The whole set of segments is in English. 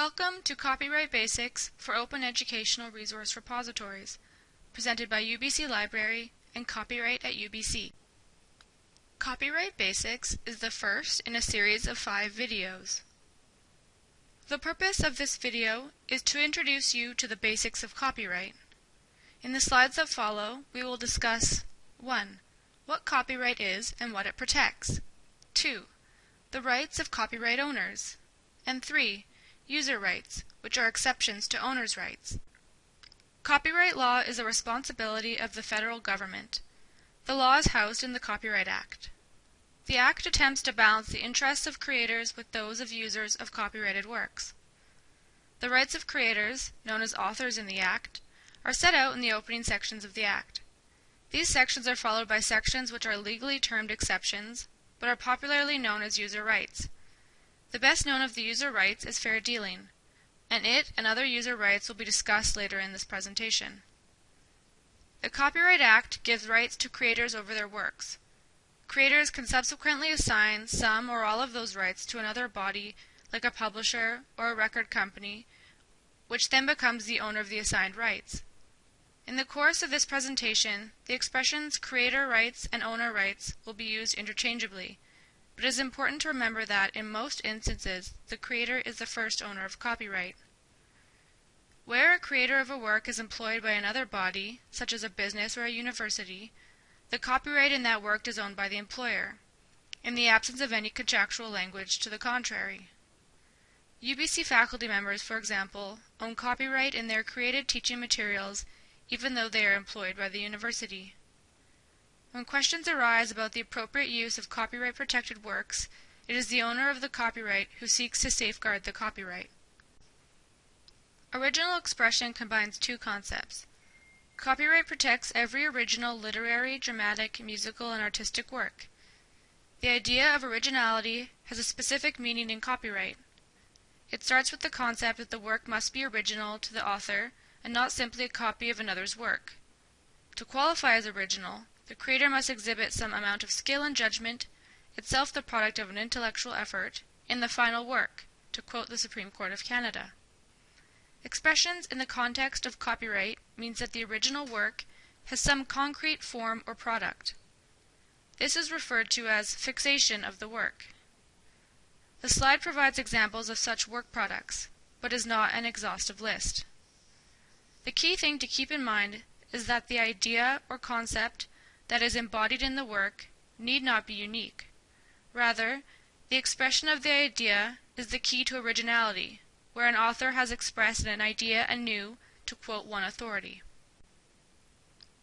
Welcome to Copyright Basics for Open Educational Resource Repositories, presented by UBC Library and Copyright at UBC. Copyright Basics is the first in a series of 5 videos. The purpose of this video is to introduce you to the basics of copyright. In the slides that follow, we will discuss 1. What copyright is and what it protects. 2. The rights of copyright owners. And 3. User rights, which are exceptions to owners' rights. Copyright law is a responsibility of the federal government. The law is housed in the Copyright Act. The Act attempts to balance the interests of creators with those of users of copyrighted works. The rights of creators, known as authors in the Act, are set out in the opening sections of the Act. These sections are followed by sections which are legally termed exceptions, but are popularly known as user rights. The best known of the user rights is fair dealing, and it and other user rights will be discussed later in this presentation. The Copyright Act gives rights to creators over their works. Creators can subsequently assign some or all of those rights to another body, like a publisher or a record company, which then becomes the owner of the assigned rights. In the course of this presentation, the expressions creator rights and owner rights will be used interchangeably, but it is important to remember that, in most instances, the creator is the first owner of copyright. Where a creator of a work is employed by another body, such as a business or a university, the copyright in that work is owned by the employer, in the absence of any contractual language to the contrary. UBC faculty members, for example, own copyright in their created teaching materials even though they are employed by the university. When questions arise about the appropriate use of copyright-protected works, it is the owner of the copyright who seeks to safeguard the copyright. Original expression combines 2 concepts. Copyright protects every original literary, dramatic, musical, and artistic work. The idea of originality has a specific meaning in copyright. It starts with the concept that the work must be original to the author and not simply a copy of another's work. To qualify as original, the creator must exhibit some amount of skill and judgment, itself the product of an intellectual effort, in the final work, to quote the Supreme Court of Canada. Expressions in the context of copyright means that the original work has some concrete form or product. This is referred to as fixation of the work. The slide provides examples of such work products, but is not an exhaustive list. The key thing to keep in mind is that the idea or concept that is embodied in the work need not be unique. Rather, the expression of the idea is the key to originality, where an author has expressed an idea anew, to quote one authority.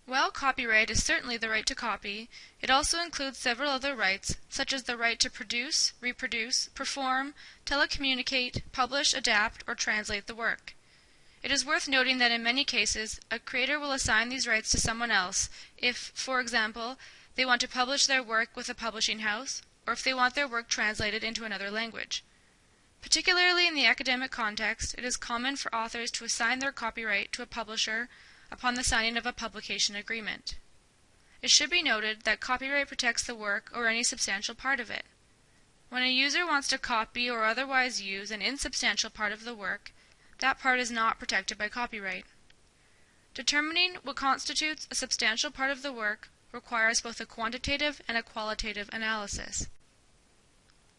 While copyright is certainly the right to copy, it also includes several other rights, such as the right to produce, reproduce, perform, telecommunicate, publish, adapt, or translate the work. It is worth noting that in many cases, a creator will assign these rights to someone else if, for example, they want to publish their work with a publishing house, or if they want their work translated into another language. Particularly in the academic context, it is common for authors to assign their copyright to a publisher upon the signing of a publication agreement. It should be noted that copyright protects the work or any substantial part of it. When a user wants to copy or otherwise use an insubstantial part of the work, that part is not protected by copyright. Determining what constitutes a substantial part of the work requires both a quantitative and a qualitative analysis.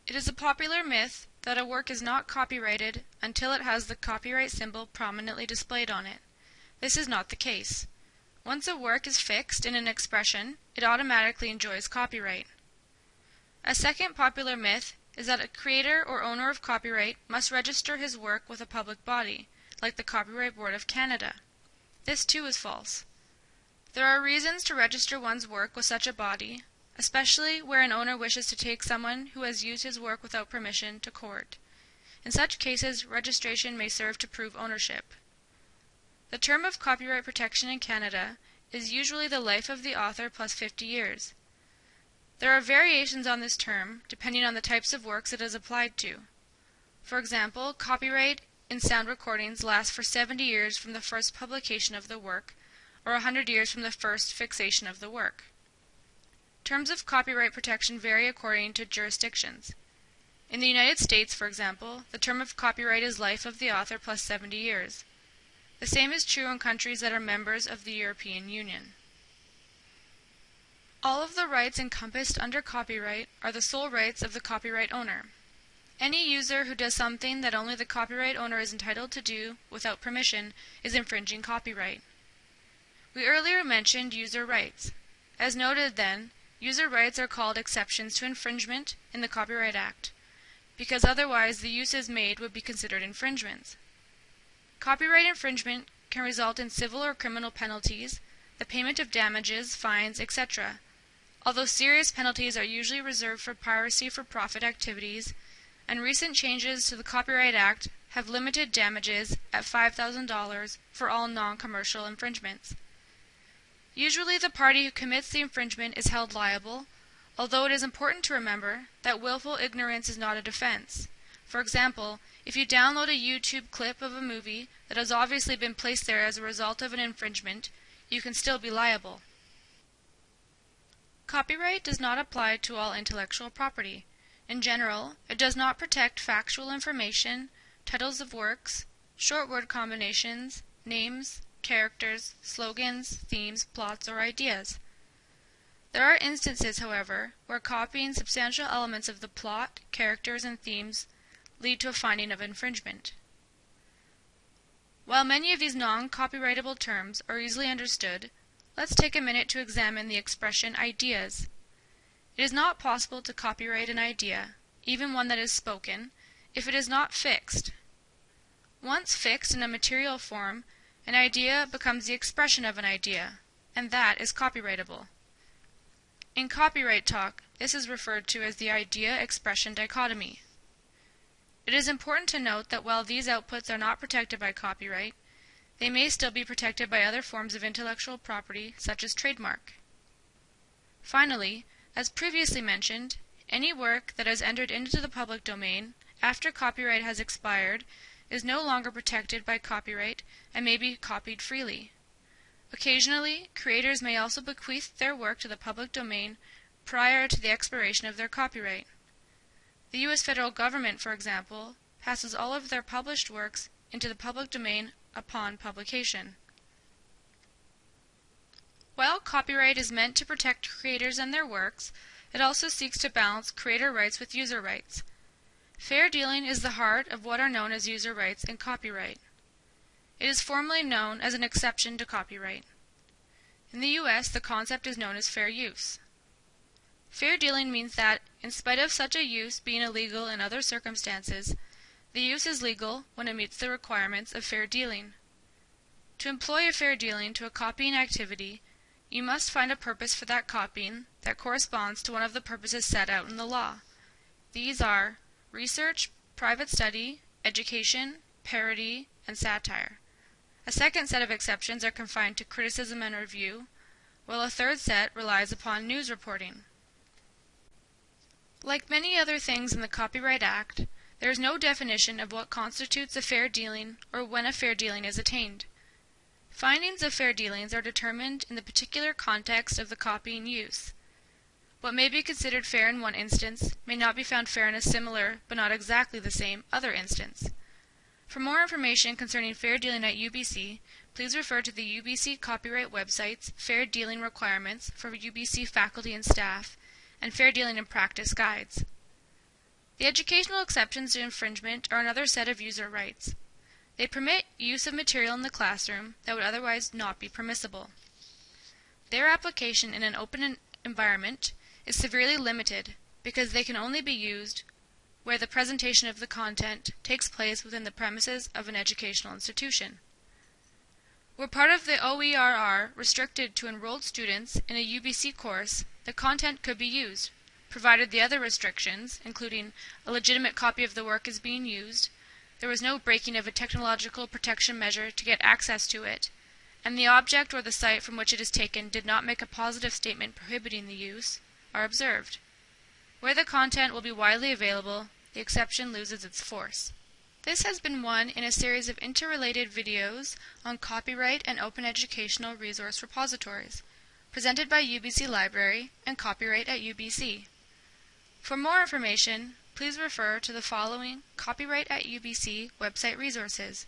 It is a popular myth that a work is not copyrighted until it has the copyright symbol prominently displayed on it. This is not the case. Once a work is fixed in an expression, it automatically enjoys copyright. A second popular myth is that a creator or owner of copyright must register his work with a public body, like the Copyright Board of Canada. This too is false. There are reasons to register one's work with such a body, especially where an owner wishes to take someone who has used his work without permission to court. In such cases, registration may serve to prove ownership. The term of copyright protection in Canada is usually the life of the author plus 50 years. There are variations on this term, depending on the types of works it is applied to. For example, copyright in sound recordings lasts for 70 years from the first publication of the work, or 100 years from the first fixation of the work. Terms of copyright protection vary according to jurisdictions. In the United States, for example, the term of copyright is life of the author plus 70 years. The same is true in countries that are members of the European Union. All of the rights encompassed under copyright are the sole rights of the copyright owner. Any user who does something that only the copyright owner is entitled to do without permission is infringing copyright. We earlier mentioned user rights. As noted then, user rights are called exceptions to infringement in the Copyright Act, because otherwise the uses made would be considered infringements. Copyright infringement can result in civil or criminal penalties, the payment of damages, fines, etc., although serious penalties are usually reserved for piracy for profit activities, and recent changes to the Copyright Act have limited damages at $5,000 for all non-commercial infringements. Usually the party who commits the infringement is held liable, although it is important to remember that willful ignorance is not a defense. For example, if you download a YouTube clip of a movie that has obviously been placed there as a result of an infringement, you can still be liable. Copyright does not apply to all intellectual property. In general, it does not protect factual information, titles of works, short word combinations, names, characters, slogans, themes, plots, or ideas. There are instances, however, where copying substantial elements of the plot, characters, and themes lead to a finding of infringement. While many of these non-copyrightable terms are easily understood, let's take a minute to examine the expression ideas. It is not possible to copyright an idea, even one that is spoken, if it is not fixed. Once fixed in a material form, an idea becomes the expression of an idea, and that is copyrightable. In copyright talk, this is referred to as the idea-expression dichotomy. It is important to note that while these outputs are not protected by copyright, they may still be protected by other forms of intellectual property, such as trademark. Finally, as previously mentioned, any work that has entered into the public domain after copyright has expired is no longer protected by copyright and may be copied freely. Occasionally, creators may also bequeath their work to the public domain prior to the expiration of their copyright. The U.S. federal government, for example, passes all of their published works into the public domain upon publication. While copyright is meant to protect creators and their works, it also seeks to balance creator rights with user rights. Fair dealing is the heart of what are known as user rights in copyright. It is formally known as an exception to copyright. In the U.S., the concept is known as fair use. Fair dealing means that, in spite of such a use being illegal in other circumstances, the use is legal when it meets the requirements of fair dealing. To employ a fair dealing to a copying activity, you must find a purpose for that copying that corresponds to one of the purposes set out in the law. These are research, private study, education, parody, and satire. A second set of exceptions are confined to criticism and review, while a third set relies upon news reporting. Like many other things in the Copyright Act, there is no definition of what constitutes a fair dealing or when a fair dealing is attained. Findings of fair dealings are determined in the particular context of the copying use. What may be considered fair in one instance may not be found fair in a similar, but not exactly the same, other instance. For more information concerning fair dealing at UBC, please refer to the UBC copyright website's Fair Dealing Requirements for UBC faculty and staff, and Fair Dealing in Practice guides. The educational exceptions to infringement are another set of user rights. They permit use of material in the classroom that would otherwise not be permissible. Their application in an open environment is severely limited because they can only be used where the presentation of the content takes place within the premises of an educational institution. Where part of the OERR restricted to enrolled students in a UBC course, the content could be used, provided the other restrictions, including a legitimate copy of the work is being used, there was no breaking of a technological protection measure to get access to it, and the object or the site from which it is taken did not make a positive statement prohibiting the use, are observed. Where the content will be widely available, the exception loses its force. This has been one in a series of interrelated videos on copyright and open educational resource repositories, presented by UBC Library and Copyright at UBC. For more information, please please refer to the following Copyright at UBC website resources.